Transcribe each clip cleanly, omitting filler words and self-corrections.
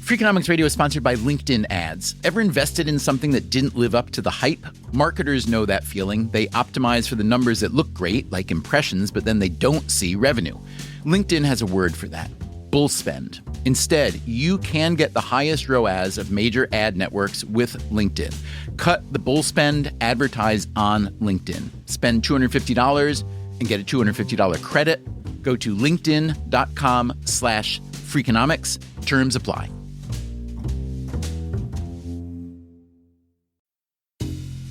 Freakonomics Radio is sponsored by LinkedIn ads. Ever invested in something that didn't live up to the hype? Marketers know that feeling. They optimize for the numbers that look great, like impressions, but then they don't see revenue. LinkedIn has a word for that: bull spend. Instead, you can get the highest ROAS of major ad networks with LinkedIn. Cut the bull spend, advertise on LinkedIn. Spend $250 and get a $250 credit. Go to linkedin.com/Freakonomics. Terms apply.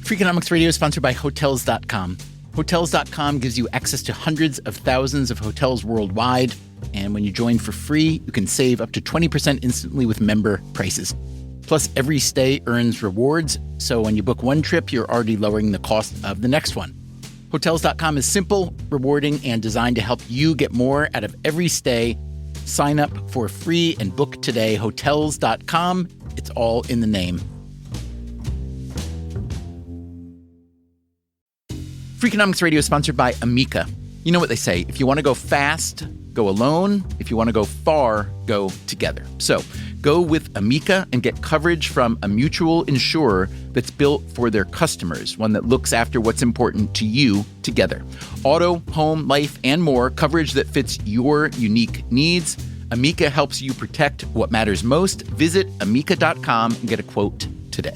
Freakonomics Radio is sponsored by Hotels.com. Hotels.com gives you access to hundreds of thousands of hotels worldwide. And when you join for free, you can save up to 20% instantly with member prices. Plus, every stay earns rewards. So when you book one trip, you're already lowering the cost of the next one. Hotels.com is simple, rewarding, and designed to help you get more out of every stay. Sign up for free and book today. Hotels.com. It's all in the name. Freakonomics Radio is sponsored by Amica. You know what they say: if you want to go fast, go alone. If you want to go far, go together. So go with Amica and get coverage from a mutual insurer that's built for their customers, one that looks after what's important to you together. Auto, home, life, and more, coverage that fits your unique needs. Amica helps you protect what matters most. Visit amica.com and get a quote today.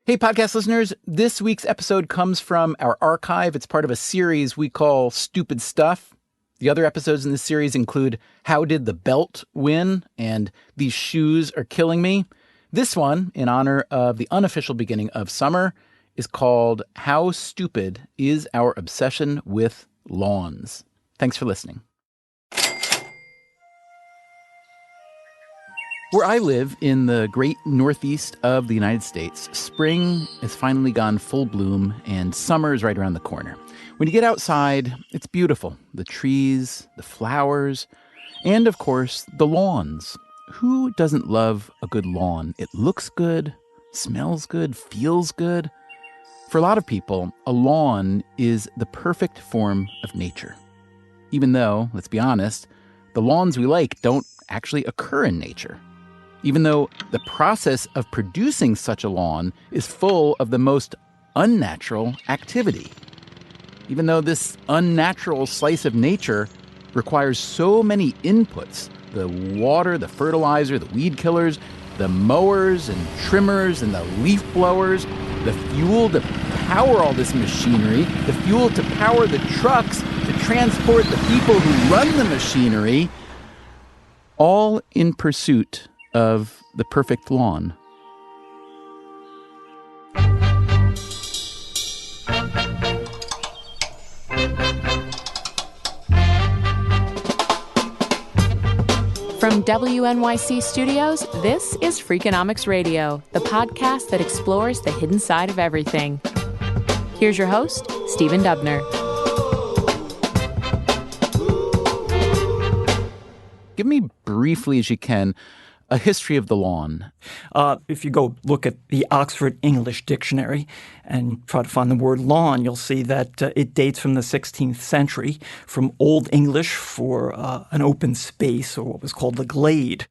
Hey, podcast listeners, this week's episode comes from our archive. It's part of a series we call Stupid Stuff. The other episodes in this series include How Did the Belt Win? And These Shoes Are Killing Me. This one, in honor of the unofficial beginning of summer, is called How Stupid Is Our Obsession with Lawns? Thanks for listening. Where I live in the great northeast of the United States, spring has finally gone full bloom and summer is right around the corner. When you get outside, it's beautiful. The trees, the flowers, and of course, the lawns. Who doesn't love a good lawn? It looks good, smells good, feels good. For a lot of people, a lawn is the perfect form of nature. Even though, let's be honest, the lawns we like don't actually occur in nature. Even though the process of producing such a lawn is full of the most unnatural activity. Even though this unnatural slice of nature requires so many inputs: the water, the fertilizer, the weed killers, the mowers and trimmers and the leaf blowers, the fuel to power all this machinery, the fuel to power the trucks, to transport the people who run the machinery, all in pursuit of the perfect lawn. From WNYC Studios, this is Freakonomics Radio, the podcast that explores the hidden side of everything. Here's your host, Stephen Dubner. Give me briefly, as you can, a history of the lawn. If you go look at the Oxford English Dictionary and try to find the word lawn, you'll see that it dates from the 16th century, from Old English for an open space, or what was called the glade.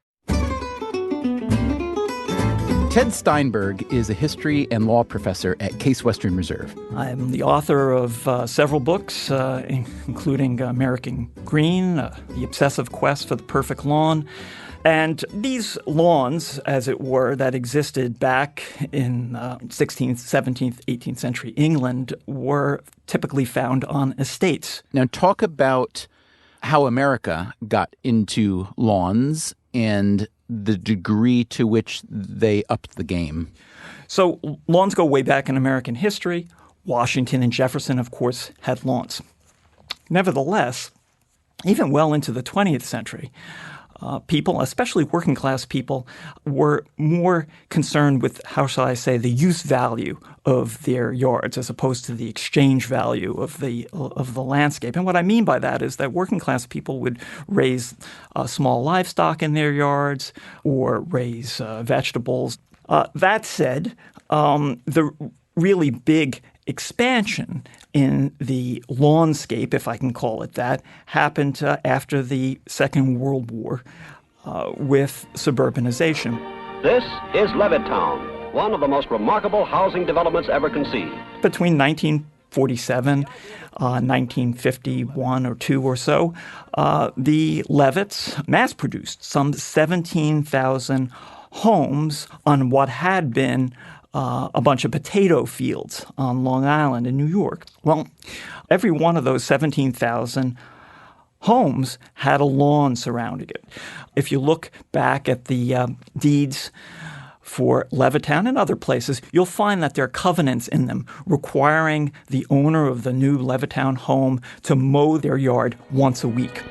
Ted Steinberg is a history and law professor at Case Western Reserve. I'm the author of several books, including American Green, The Obsessive Quest for the Perfect Lawn. And these lawns, as it were, that existed back in 16th, 17th, 18th century England were typically found on estates. Now, talk about how America got into lawns and the degree to which they upped the game. So lawns go way back in American history. Washington and Jefferson, of course, had lawns. Nevertheless, even well into the 20th century, people, especially working class people, were more concerned with, how shall I say, the use value of their yards as opposed to the exchange value of the landscape. And what I mean by that is that working class people would raise small livestock in their yards or raise vegetables. That said, the really big expansion in the lawnscape, if I can call it that, happened after the Second World War with suburbanization. This is Levittown, one of the most remarkable housing developments ever conceived. Between 1947, 1951 or 2 or so, the Levitts mass-produced some 17,000 homes on what had been a bunch of potato fields on Long Island in New York. Well, every one of those 17,000 homes had a lawn surrounding it. If you look back at the deeds for Levittown and other places, you'll find that there are covenants in them requiring the owner of the new Levittown home to mow their yard once a week.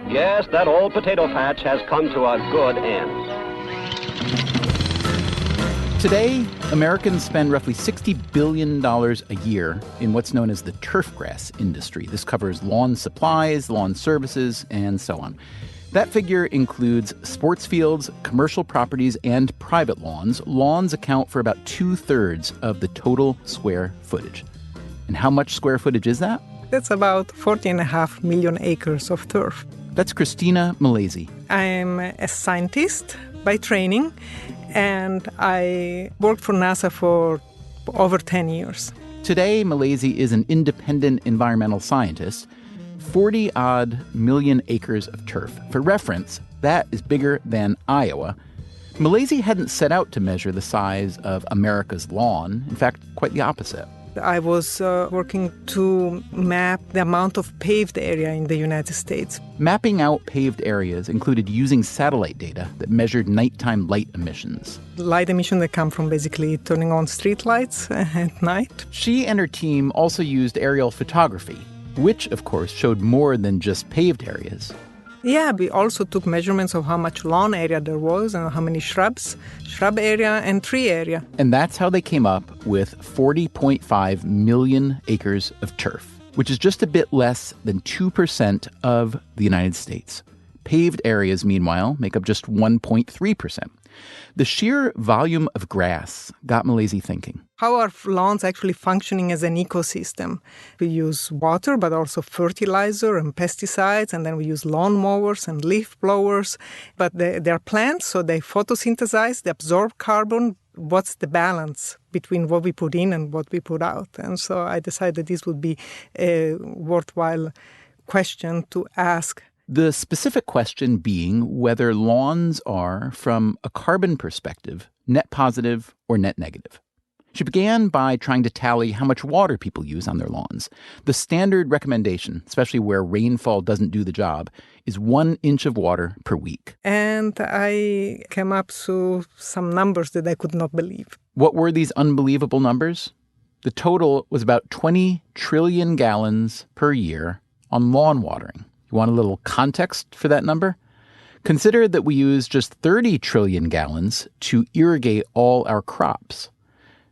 Yes, that old potato patch has come to a good end. Today, Americans spend roughly $60 billion a year in what's known as the turf grass industry. This covers lawn supplies, lawn services, and so on. That figure includes sports fields, commercial properties, and private lawns. Lawns account for about 2/3 of the total square footage. And how much square footage is that? That's about 40.5 million acres of turf. That's Christina Malaysia. I'm a scientist by training, and I worked for NASA for over 10 years. Today, Malaysia is an independent environmental scientist. 40-odd million acres of turf. For reference, that is bigger than Iowa. Malaysia hadn't set out to measure the size of America's lawn. In fact, quite the opposite. I was working to map the amount of paved area in the United States. Mapping out paved areas included using satellite data that measured nighttime light emissions. Light emission that come from basically turning on street lights at night. She and her team also used aerial photography, which, of course, showed more than just paved areas. Yeah, we also took measurements of how much lawn area there was and how many shrub area and tree area. And that's how they came up with 40.5 million acres of turf, which is just a bit less than 2% of the United States. Paved areas, meanwhile, make up just 1.3%. The sheer volume of grass got Malaysia thinking. How are lawns actually functioning as an ecosystem? We use water, but also fertilizer and pesticides, and then we use lawn mowers and leaf blowers. But they're plants, so they photosynthesize, they absorb carbon. What's the balance between what we put in and what we put out? And so I decided this would be a worthwhile question to ask. The specific question being whether lawns are, from a carbon perspective, net positive or net negative. She began by trying to tally how much water people use on their lawns. The standard recommendation, especially where rainfall doesn't do the job, is 1 inch of water per week. And I came up to some numbers that I could not believe. What were these unbelievable numbers? The total was about 20 trillion gallons per year on lawn watering. You want a little context for that number? Consider that we use just 30 trillion gallons to irrigate all our crops.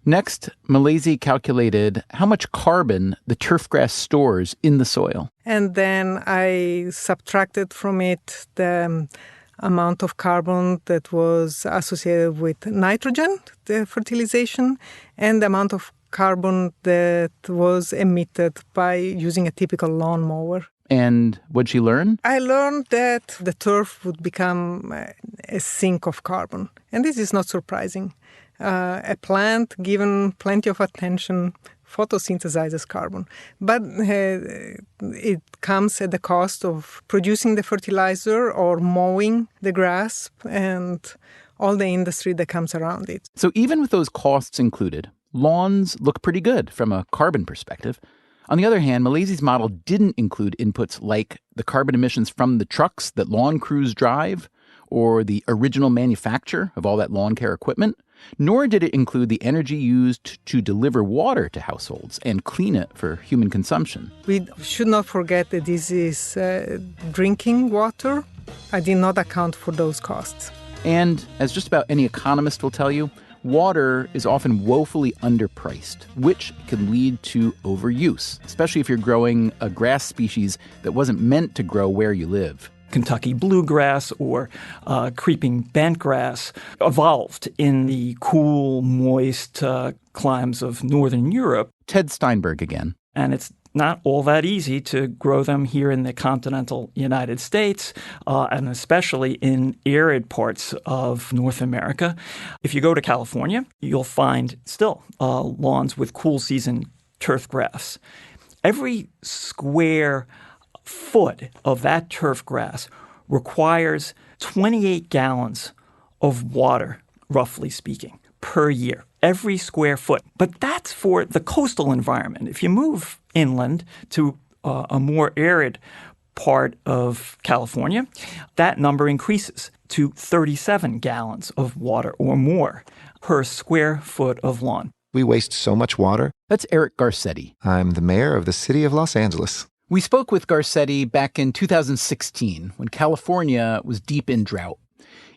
Next, Malaysia calculated how much carbon the turf grass stores in the soil. And then I subtracted from it the amount of carbon that was associated with nitrogen, the fertilization, and the amount of carbon that was emitted by using a typical lawnmower. And what'd she learn? I learned that the turf would become a sink of carbon. And this is not surprising. A plant, given plenty of attention, photosynthesizes carbon. But it comes at the cost of producing the fertilizer or mowing the grass and all the industry that comes around it. So even with those costs included, lawns look pretty good from a carbon perspective. On the other hand, Malaysia's model didn't include inputs like the carbon emissions from the trucks that lawn crews drive or the original manufacture of all that lawn care equipment, nor did it include the energy used to deliver water to households and clean it for human consumption. We should not forget that this is drinking water. I did not account for those costs. And as just about any economist will tell you, water is often woefully underpriced, which can lead to overuse, especially if you're growing a grass species that wasn't meant to grow where you live. Kentucky bluegrass or creeping bentgrass evolved in the cool, moist climes of northern Europe. Ted Steinberg again. And it's not all that easy to grow them here in the continental United States, and especially in arid parts of North America. If you go to California, you'll find still lawns with cool season turf grass. Every square foot of that turf grass requires 28 gallons of water, roughly speaking, per year. Every square foot. But that's for the coastal environment. If you move inland to a more arid part of California, that number increases to 37 gallons of water or more per square foot of lawn. We waste so much water. That's Eric Garcetti. I'm the mayor of the city of Los Angeles. We spoke with Garcetti back in 2016 when California was deep in drought.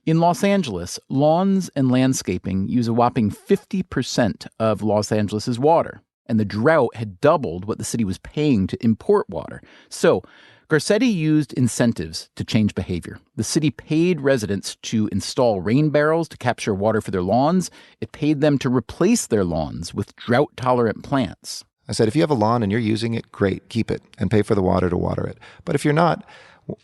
In Los Angeles, lawns and landscaping use a whopping 50% of Los Angeles' water, and the drought had doubled what the city was paying to import water. So Garcetti used incentives to change behavior. The city paid residents to install rain barrels to capture water for their lawns. It paid them to replace their lawns with drought-tolerant plants. I said, if you have a lawn and you're using it, great, keep it and pay for the water to water it. But if you're not,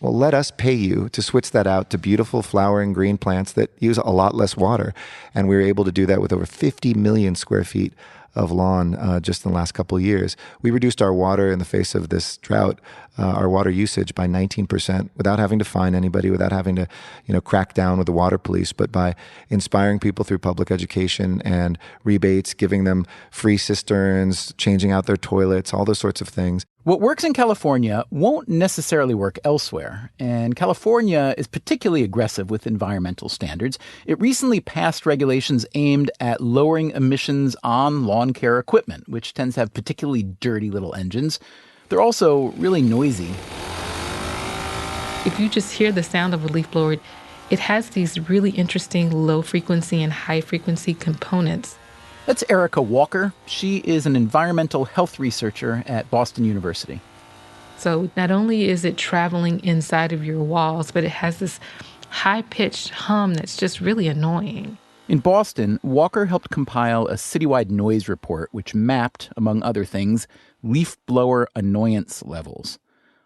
well, let us pay you to switch that out to beautiful flowering green plants that use a lot less water. And we were able to do that with over 50 million square feet of lawn just in the last couple of years. We reduced our water in the face of this drought, our water usage by 19% without having to fine anybody, without having to, crack down with the water police, but by inspiring people through public education and rebates, giving them free cisterns, changing out their toilets, all those sorts of things. What works in California won't necessarily work elsewhere, and California is particularly aggressive with environmental standards. It recently passed regulations aimed at lowering emissions on lawn care equipment, which tends to have particularly dirty little engines. They're also really noisy. If you just hear the sound of a leaf blower, it has these really interesting low-frequency and high-frequency components. That's Erica Walker. She is an environmental health researcher at Boston University. So not only is it traveling inside of your walls, but it has this high-pitched hum that's just really annoying. In Boston, Walker helped compile a citywide noise report which mapped, among other things, leaf blower annoyance levels.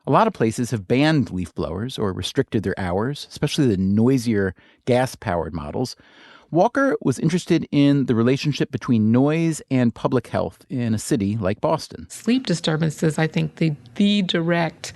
A lot of places have banned leaf blowers or restricted their hours, especially the noisier gas-powered models. Walker was interested in the relationship between noise and public health in a city like Boston. Sleep disturbances, I think, the direct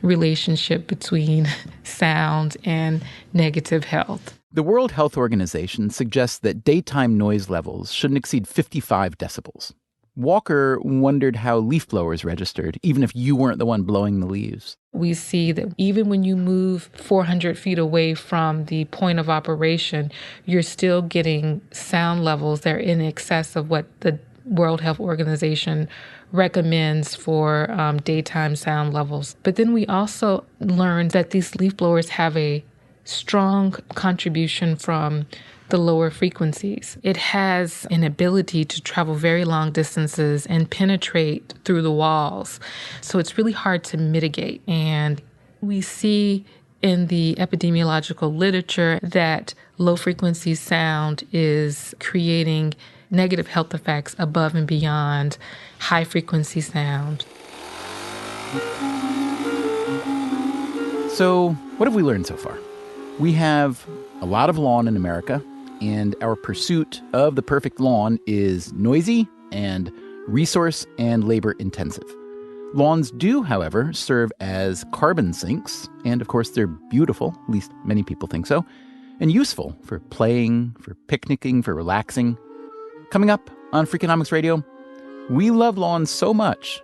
relationship between sound and negative health. The World Health Organization suggests that daytime noise levels shouldn't exceed 55 decibels. Walker wondered how leaf blowers registered, even if you weren't the one blowing the leaves. We see that even when you move 400 feet away from the point of operation, you're still getting sound levels that are in excess of what the World Health Organization recommends for daytime sound levels. But then we also learned that these leaf blowers have a strong contribution from the lower frequencies. It has an ability to travel very long distances and penetrate through the walls. So it's really hard to mitigate. And we see in the epidemiological literature that low frequency sound is creating negative health effects above and beyond high frequency sound. So what have we learned so far? We have a lot of lawn in America, and our pursuit of the perfect lawn is noisy and resource and labor intensive. Lawns do, however, serve as carbon sinks, and of course they're beautiful, at least many people think so, and useful for playing, for picnicking, for relaxing. Coming up on Freakonomics Radio, we love lawns so much,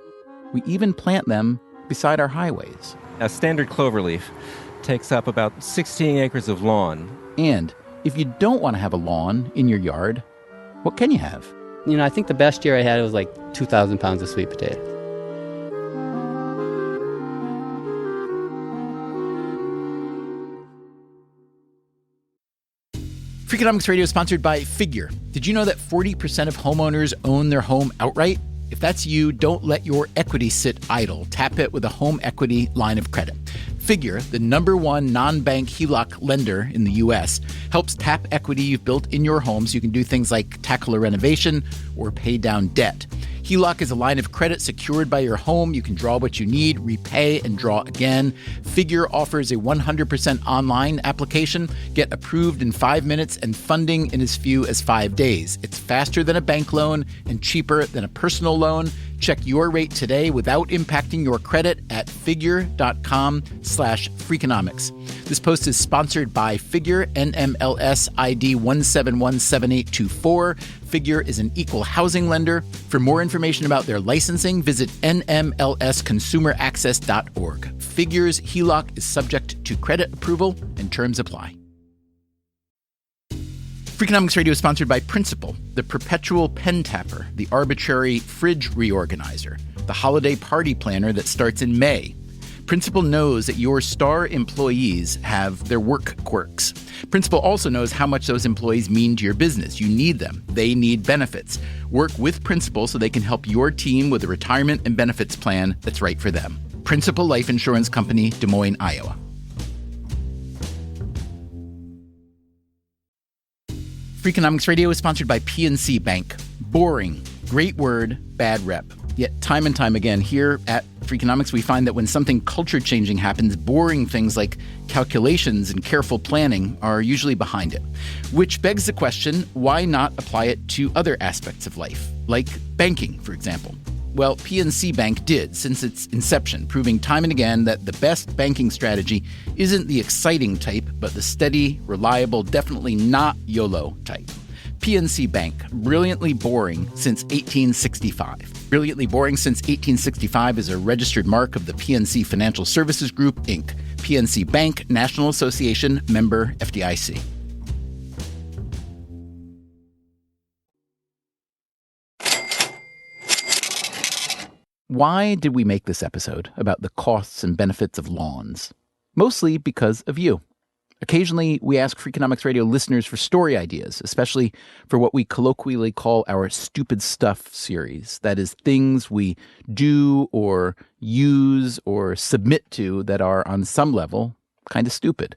we even plant them beside our highways. A standard cloverleaf takes up about 16 acres of lawn. And if you don't want to have a lawn in your yard, what can you have? I think the best year I had was like 2,000 pounds of sweet potato. Freakonomics Radio is sponsored by Figure. Did you know that 40% of homeowners own their home outright? If that's you, don't let your equity sit idle. Tap it with a home equity line of credit. Figure, the #1 non-bank HELOC lender in the U.S., helps tap equity you've built in your home so you can do things like tackle a renovation or pay down debt. HELOC is a line of credit secured by your home. You can draw what you need, repay, and draw again. Figure offers a 100% online application. Get approved in 5 minutes and funding in as few as 5 days. It's faster than a bank loan and cheaper than a personal loan. Check your rate today without impacting your credit at figure.com/Freakonomics. This post is sponsored by Figure, NMLS ID 1717824. Figure is an equal housing lender. For more information about their licensing, visit nmlsconsumeraccess.org. Figure's HELOC is subject to credit approval and terms apply. Freakonomics Radio is sponsored by Principal, the perpetual pen tapper, the arbitrary fridge reorganizer, the holiday party planner that starts in May. Principal knows that your star employees have their work quirks. Principal also knows how much those employees mean to your business. You need them. They need benefits. Work with Principal so they can help your team with a retirement and benefits plan that's right for them. Principal Life Insurance Company, Des Moines, Iowa. Freakonomics Radio is sponsored by PNC Bank. Boring, great word, bad rep. Yet time and time again here at Freakonomics, we find that when something culture-changing happens, boring things like calculations and careful planning are usually behind it. Which begs the question, why not apply it to other aspects of life, like banking, for example? Well, PNC Bank did since its inception, proving time and again that the best banking strategy isn't the exciting type, but the steady, reliable, definitely not YOLO type. PNC Bank, brilliantly boring since 1865. Brilliantly boring since 1865 is a registered mark of the PNC Financial Services Group, Inc. PNC Bank, National Association, member FDIC. Why did we make this episode about the costs and benefits of lawns? Mostly because of you. Occasionally, we ask Freakonomics Radio listeners for story ideas, especially for what we colloquially call our Stupid Stuff series. That is, things we do or use or submit to that are, on some level, kind of stupid.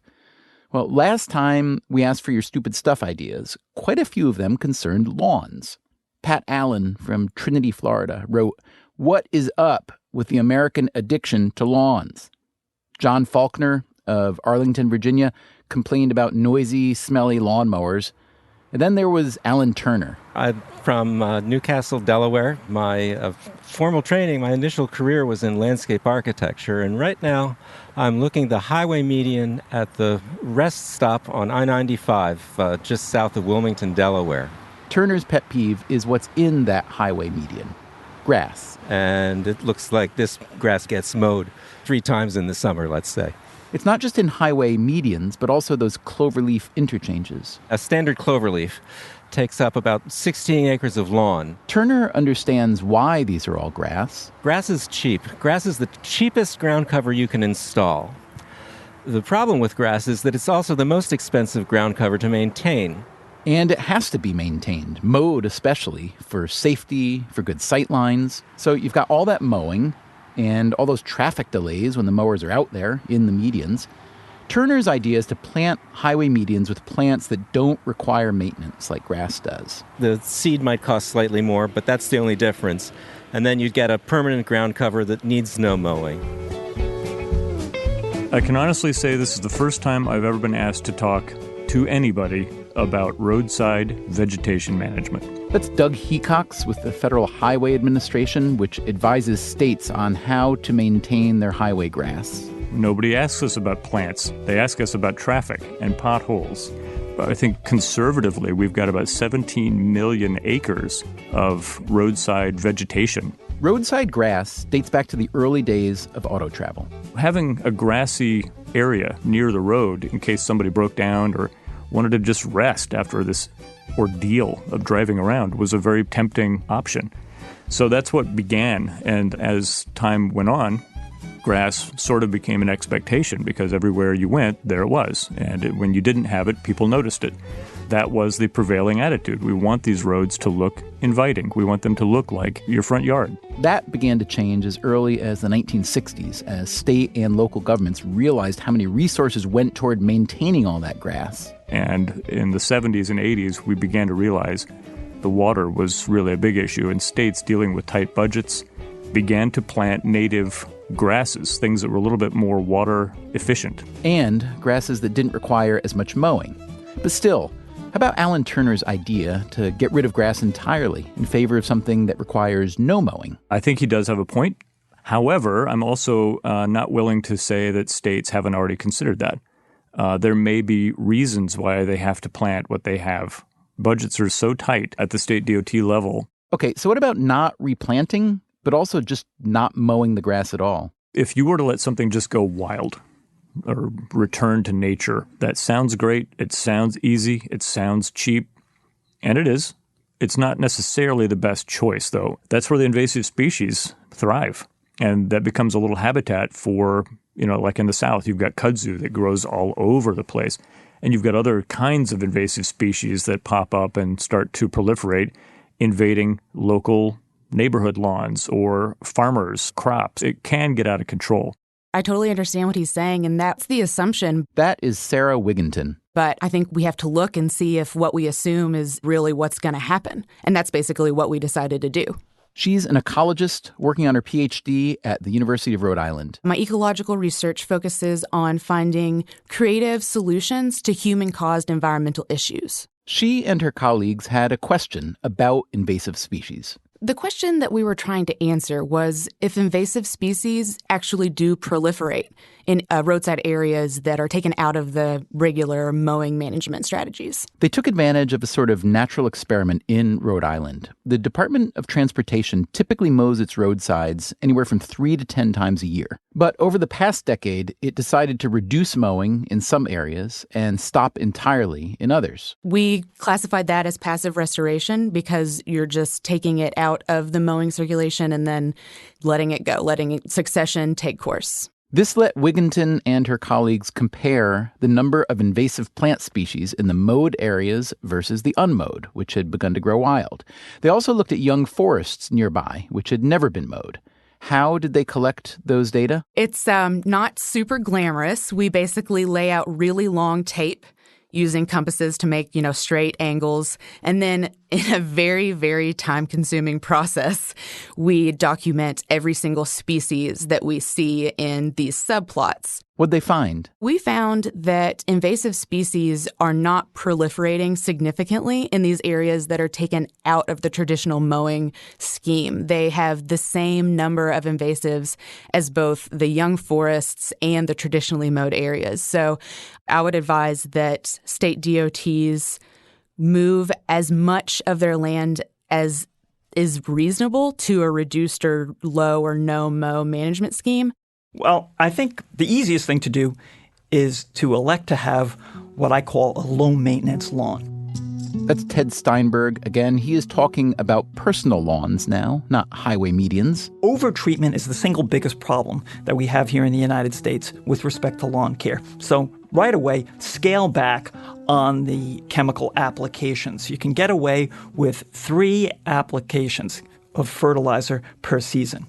Well, last time we asked for your stupid stuff ideas, quite a few of them concerned lawns. Pat Allen from Trinity, Florida, wrote, "What is up with the American addiction to lawns?" John Faulkner of Arlington, Virginia, complained about noisy, smelly lawnmowers. And then there was Alan Turner. I'm from Newcastle, Delaware. My formal training, my initial career was in landscape architecture. And right now, I'm looking the highway median at the rest stop on I-95, just south of Wilmington, Delaware. Turner's pet peeve is what's in that highway median. Grass. And it looks like this grass gets mowed 3 times in the summer, let's say. It's not just in highway medians, but also those cloverleaf interchanges. A standard cloverleaf takes up about 16 acres of lawn. Turner understands why these are all grass. Grass is cheap. Grass is the cheapest ground cover you can install. The problem with grass is that it's also the most expensive ground cover to maintain. And it has to be maintained, mowed especially, for safety, for good sight lines. So you've got all that mowing and all those traffic delays when the mowers are out there in the medians. Turner's idea is to plant highway medians with plants that don't require maintenance like grass does. The seed might cost slightly more, but that's the only difference. And then you'd get a permanent ground cover that needs no mowing. I can honestly say this is the first time I've ever been asked to talk to anybody about roadside vegetation management. That's Doug Hecox with the Federal Highway Administration, which advises states on how to maintain their highway grass. Nobody asks us about plants. They ask us about traffic and potholes. But I think conservatively, we've got about 17 million acres of roadside vegetation. Roadside grass dates back to the early days of auto travel. Having a grassy area near the road in case somebody broke down or wanted to just rest after this ordeal of driving around was a very tempting option. So that's what began. And as time went on, grass sort of became an expectation because everywhere you went, there it was. And when you didn't have it, people noticed it. That was the prevailing attitude. We want these roads to look inviting. We want them to look like your front yard. That began to change as early as the 1960s as state and local governments realized how many resources went toward maintaining all that grass. And in the 70s and 80s, we began to realize the water was really a big issue, and states dealing with tight budgets began to plant native grasses, things that were a little bit more water efficient. And grasses that didn't require as much mowing. But still, how about Alan Turner's idea to get rid of grass entirely in favor of something that requires no mowing? I think he does have a point. However, I'm also not willing to say that states haven't already considered that. There may be reasons why they have to plant what they have. Budgets are so tight at the state DOT level. Okay, so what about not replanting, but also just not mowing the grass at all? If you were to let something just go wild or return to nature, that sounds great. It sounds easy. It sounds cheap. And it is. It's not necessarily the best choice, though. That's where the invasive species thrive. And that becomes a little habitat for, like in the South, you've got kudzu that grows all over the place. And you've got other kinds of invasive species that pop up and start to proliferate, invading local neighborhood lawns or farmers' crops. It can get out of control. I totally understand what he's saying, and that's the assumption. That is Sarah Wigginton. But I think we have to look and see if what we assume is really what's going to happen. And that's basically what we decided to do. She's an ecologist working on her PhD at the University of Rhode Island. My ecological research focuses on finding creative solutions to human-caused environmental issues. She and her colleagues had a question about invasive species. The question that we were trying to answer was if invasive species actually do proliferate in roadside areas that are taken out of the regular mowing management strategies. They took advantage of a sort of natural experiment in Rhode Island. The Department of Transportation typically mows its roadsides anywhere from 3 to 10 times a year. But over the past decade, it decided to reduce mowing in some areas and stop entirely in others. We classified that as passive restoration because you're just taking it out of the mowing circulation and then letting it go, letting succession take course. This let Wigginton and her colleagues compare the number of invasive plant species in the mowed areas versus the unmowed, which had begun to grow wild. They also looked at young forests nearby, which had never been mowed. How did they collect those data? It's not super glamorous. We basically lay out really long tape using compasses to make, straight angles. And then in a very, very time-consuming process, we document every single species that we see in these subplots. What'd they find? We found that invasive species are not proliferating significantly in these areas that are taken out of the traditional mowing scheme. They have the same number of invasives as both the young forests and the traditionally mowed areas. So I would advise that state DOTs move as much of their land as is reasonable to a reduced or low or no mow management scheme. Well, I think the easiest thing to do is to elect to have what I call a low-maintenance lawn. That's Ted Steinberg. Again, he is talking about personal lawns now, not highway medians. Overtreatment is the single biggest problem that we have here in the United States with respect to lawn care. So right away, scale back on the chemical applications. You can get away with 3 applications of fertilizer per season.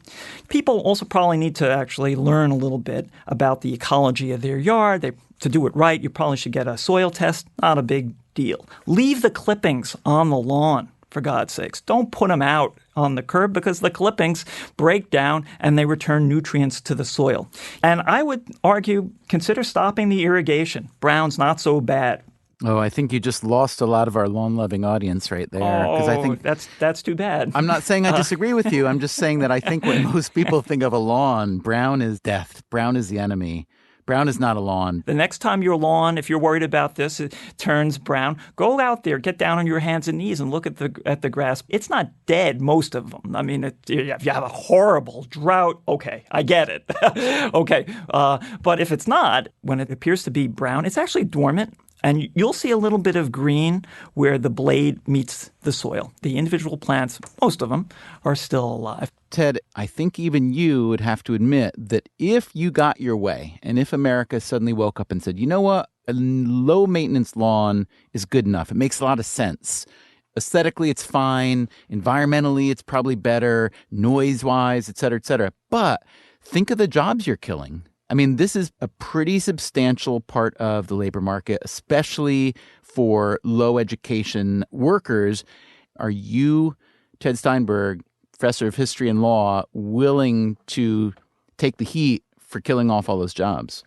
People also probably need to actually learn a little bit about the ecology of their yard. To do it right, you probably should get a soil test. Not a big deal. Leave the clippings on the lawn, for God's sakes. Don't put them out on the curb because the clippings break down and they return nutrients to the soil. And I would argue, consider stopping the irrigation. Brown's not so bad. Oh, I think you just lost a lot of our lawn-loving audience right there. I think that's too bad. I'm not saying I disagree with you. I'm just saying that I think when most people think of a lawn, brown is death. Brown is the enemy. Brown is not a lawn. The next time your lawn, if you're worried about this, it turns brown, go out there, get down on your hands and knees and look at the grass. It's not dead, most of them. I mean, if you have a horrible drought, okay, I get it. Okay. But if it's not, when it appears to be brown, it's actually dormant. And you'll see a little bit of green where the blade meets the soil. The individual plants, most of them, are still alive. Ted, I think even you would have to admit that if you got your way and if America suddenly woke up and said, you know what, a low-maintenance lawn is good enough. It makes a lot of sense. Aesthetically, it's fine. Environmentally, it's probably better. Noise-wise, et cetera, but think of the jobs you're killing. I mean, this is a pretty substantial part of the labor market, especially for low education workers. Are you, Ted Steinberg, professor of history and law, willing to take the heat for killing off all those jobs?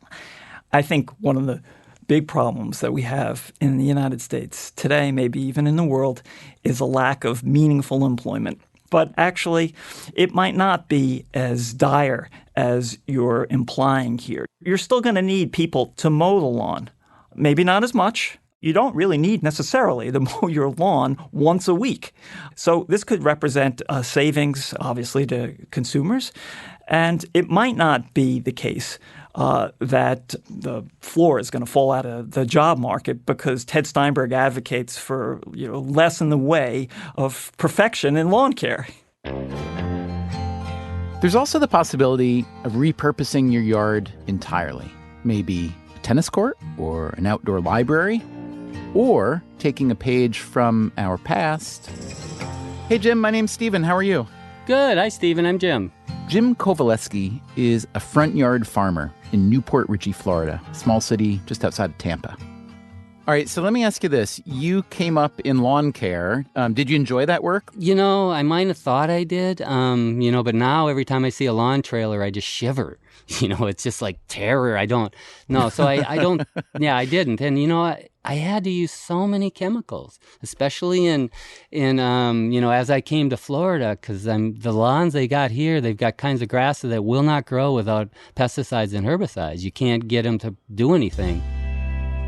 I think one of the big problems that we have in the United States today, maybe even in the world, is a lack of meaningful employment. But actually, it might not be as dire as you're implying here. You're still going to need people to mow the lawn. Maybe not as much. You don't really need necessarily to mow your lawn once a week. So this could represent a savings, obviously, to consumers. And it might not be the case that the floor is going to fall out of the job market because Ted Steinberg advocates for less in the way of perfection in lawn care. There's also the possibility of repurposing your yard entirely. Maybe a tennis court or an outdoor library, or taking a page from our past. Hey, Jim, my name's Steven. How are you? Good. Hi, Steven. I'm Jim. Jim Kowaleski is a front yard farmer in Newport Richey, Florida, a small city just outside of Tampa. All right, so let me ask you this. You came up in lawn care. Did you enjoy that work? I might have thought I did, but now every time I see a lawn trailer, I just shiver. It's just like terror. I don't know. So I don't, I didn't. And, I had to use so many chemicals, especially in as I came to Florida, because the lawns they got here, they've got kinds of grasses that will not grow without pesticides and herbicides. You can't get them to do anything.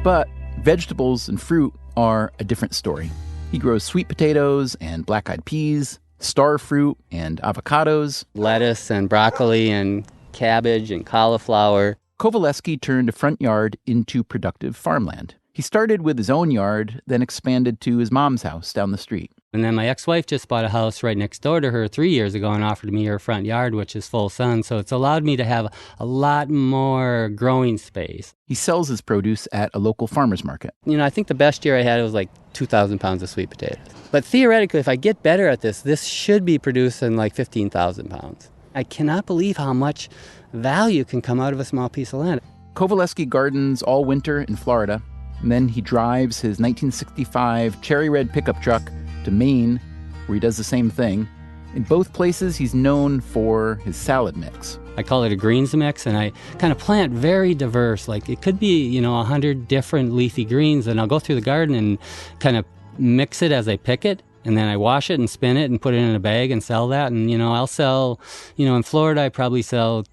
But vegetables and fruit are a different story. He grows sweet potatoes and black-eyed peas, star fruit and avocados, lettuce and broccoli and cabbage and cauliflower. Kowaleski turned a front yard into productive farmland. He started with his own yard, then expanded to his mom's house down the street. And then my ex-wife just bought a house right next door to her 3 years ago and offered me her front yard, which is full sun. So it's allowed me to have a lot more growing space. He sells his produce at a local farmer's market. I think the best year I had was like 2,000 pounds of sweet potatoes. But theoretically, if I get better at this should be producing like 15,000 pounds. I cannot believe how much value can come out of a small piece of land. Kowaleski gardens all winter in Florida. And then he drives his 1965 cherry red pickup truck to Maine, where he does the same thing. In both places, he's known for his salad mix. I call it a greens mix, and I kind of plant very diverse. Like it could be, 100 different leafy greens, and I'll go through the garden and kind of mix it as I pick it. And then I wash it and spin it and put it in a bag and sell that. And, I'll sell, in Florida, I probably sell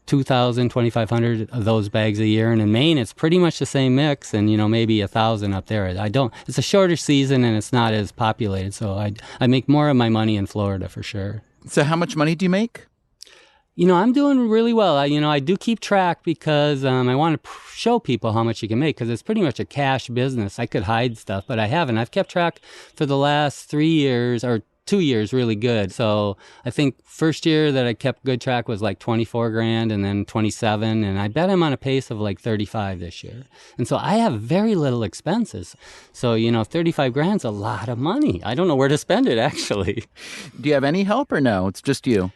2,000, 2,500 of those bags a year. And in Maine, it's pretty much the same mix and, maybe 1,000 up there. It's a shorter season and it's not as populated. So I make more of my money in Florida for sure. So how much money do you make? I'm doing really well. I do keep track because I want to show people how much you can make because it's pretty much a cash business. I could hide stuff, but I haven't. I've kept track for the last 3 years or 2 years really good. So I think first year that I kept good track was like 24 grand and then 27. And I bet I'm on a pace of like 35 this year. And so I have very little expenses. So, 35 grand's a lot of money. I don't know where to spend it actually. Do you have any help or no? It's just you?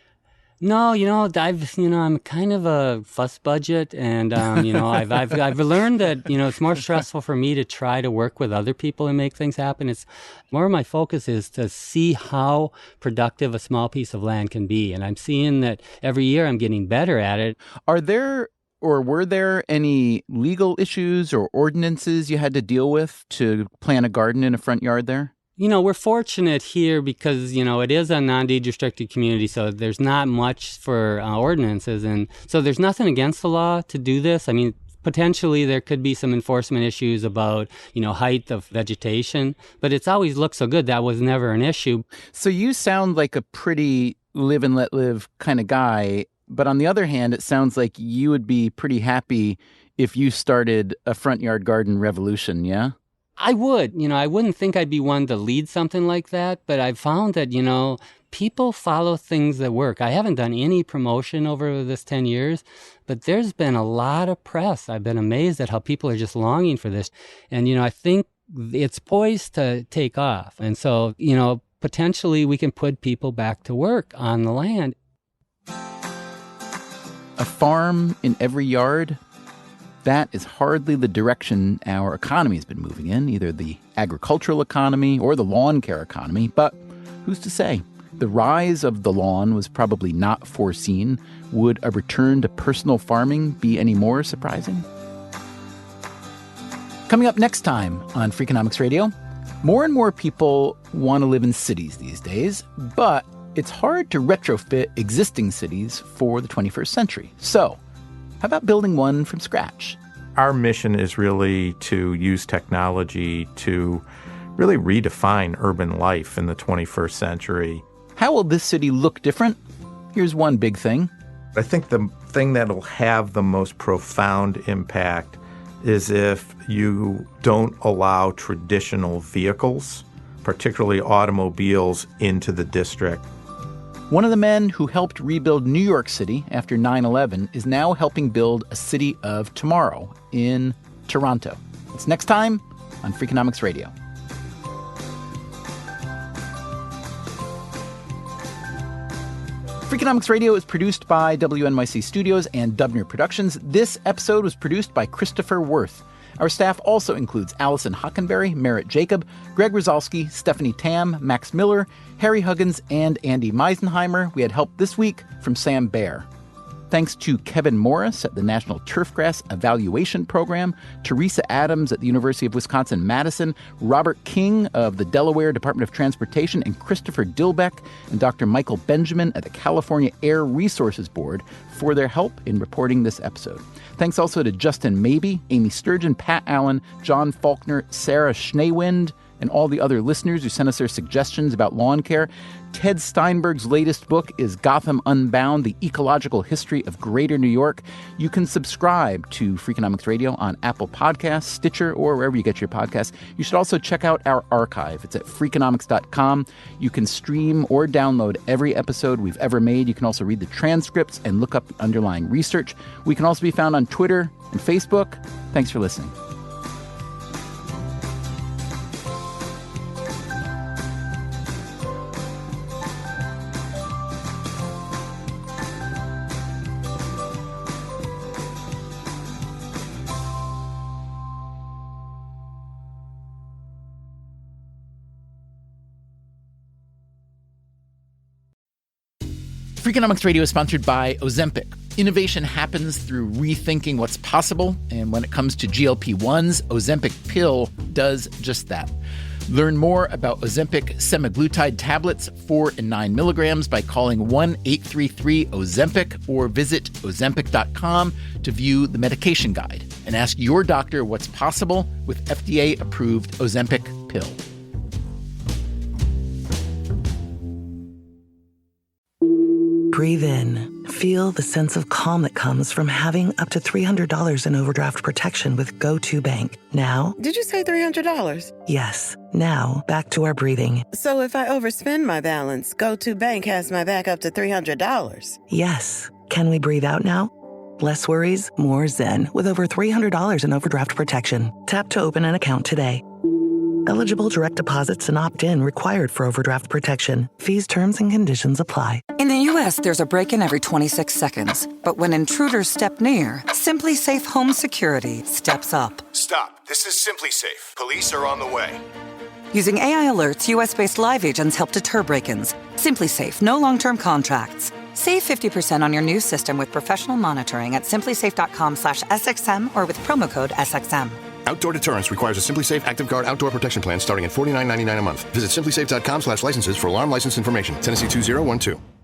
No, I'm kind of a fuss budget, and I've learned that it's more stressful for me to try to work with other people and make things happen. It's more of my focus is to see how productive a small piece of land can be, and I'm seeing that every year I'm getting better at it. Are there or were there any legal issues or ordinances you had to deal with to plant a garden in a front yard there? We're fortunate here because, it is a non-deed restricted community, so there's not much for ordinances. And so there's nothing against the law to do this. I mean, potentially there could be some enforcement issues about, height of vegetation, but it's always looked so good. That was never an issue. So you sound like a pretty live and let live kind of guy. But on the other hand, it sounds like you would be pretty happy if you started a front yard garden revolution, yeah? I would. I wouldn't think I'd be one to lead something like that, but I've found that, people follow things that work. I haven't done any promotion over this 10 years, but there's been a lot of press. I've been amazed at how people are just longing for this. And, I think it's poised to take off. And so, potentially we can put people back to work on the land. A farm in every yard? That is hardly the direction our economy has been moving in, either the agricultural economy or the lawn care economy. But who's to say? The rise of the lawn was probably not foreseen. Would a return to personal farming be any more surprising? Coming up next time on Freakonomics Radio, more and more people want to live in cities these days, but it's hard to retrofit existing cities for the 21st century. So, how about building one from scratch? Our mission is really to use technology to really redefine urban life in the 21st century. How will this city look different? Here's one big thing. I think the thing that'll have the most profound impact is if you don't allow traditional vehicles, particularly automobiles, into the district. One of the men who helped rebuild New York City after 9/11 is now helping build a city of tomorrow in Toronto. It's next time on Freakonomics Radio. Freakonomics Radio is produced by WNYC Studios and Dubner Productions. This episode was produced by Christopher Worth. Our staff also includes Allison Hockenberry, Merritt Jacob, Greg Rosalski, Stephanie Tam, Max Miller, Harry Huggins, and Andy Meisenheimer. We had help this week from Sam Baer. Thanks to Kevin Morris at the National Turfgrass Evaluation Program, Teresa Adams at the University of Wisconsin-Madison, Robert King of the Delaware Department of Transportation, and Christopher Dilbeck and Dr. Michael Benjamin at the California Air Resources Board for their help in reporting this episode. Thanks also to Justin Mabey, Amy Sturgeon, Pat Allen, John Faulkner, Sarah Schneewind, and all the other listeners who sent us their suggestions about lawn care. Ted Steinberg's latest book is Gotham Unbound, The Ecological History of Greater New York. You can subscribe to Freakonomics Radio on Apple Podcasts, Stitcher, or wherever you get your podcasts. You should also check out our archive. It's at Freakonomics.com. You can stream or download every episode we've ever made. You can also read the transcripts and look up the underlying research. We can also be found on Twitter and Facebook. Thanks for listening. Freakonomics Radio is sponsored by Ozempic. Innovation happens through rethinking what's possible, and when it comes to GLP-1s, Ozempic pill does just that. Learn more about Ozempic semaglutide tablets, 4 and 9 milligrams, by calling 1-833-OZEMPIC or visit Ozempic.com to view the medication guide and ask your doctor what's possible with FDA-approved Ozempic pill. Breathe in. Feel the sense of calm that comes from having up to $300 in overdraft protection with GoToBank. Now... Did you say $300? Yes. Now, back to our breathing. So if I overspend my balance, GoToBank has my back up to $300? Yes. Can we breathe out now? Less worries, more zen, with over $300 in overdraft protection. Tap to open an account today. Eligible direct deposits and opt-in required for overdraft protection. Fees, terms, and conditions apply. In the U.S., there's a break-in every 26 seconds. But when intruders step near, Simply Safe Home Security steps up. Stop. This is Simply Safe. Police are on the way. Using AI alerts, U.S.-based live agents help deter break-ins. Simply Safe. No long-term contracts. Save 50% on your new system with professional monitoring at simplysafe.com/SXM or with promo code SXM. Outdoor deterrence requires a Simply Safe Active Guard outdoor protection plan starting at $49.99 a month. Visit simplysafe.com/licenses for alarm license information. Tennessee 2012.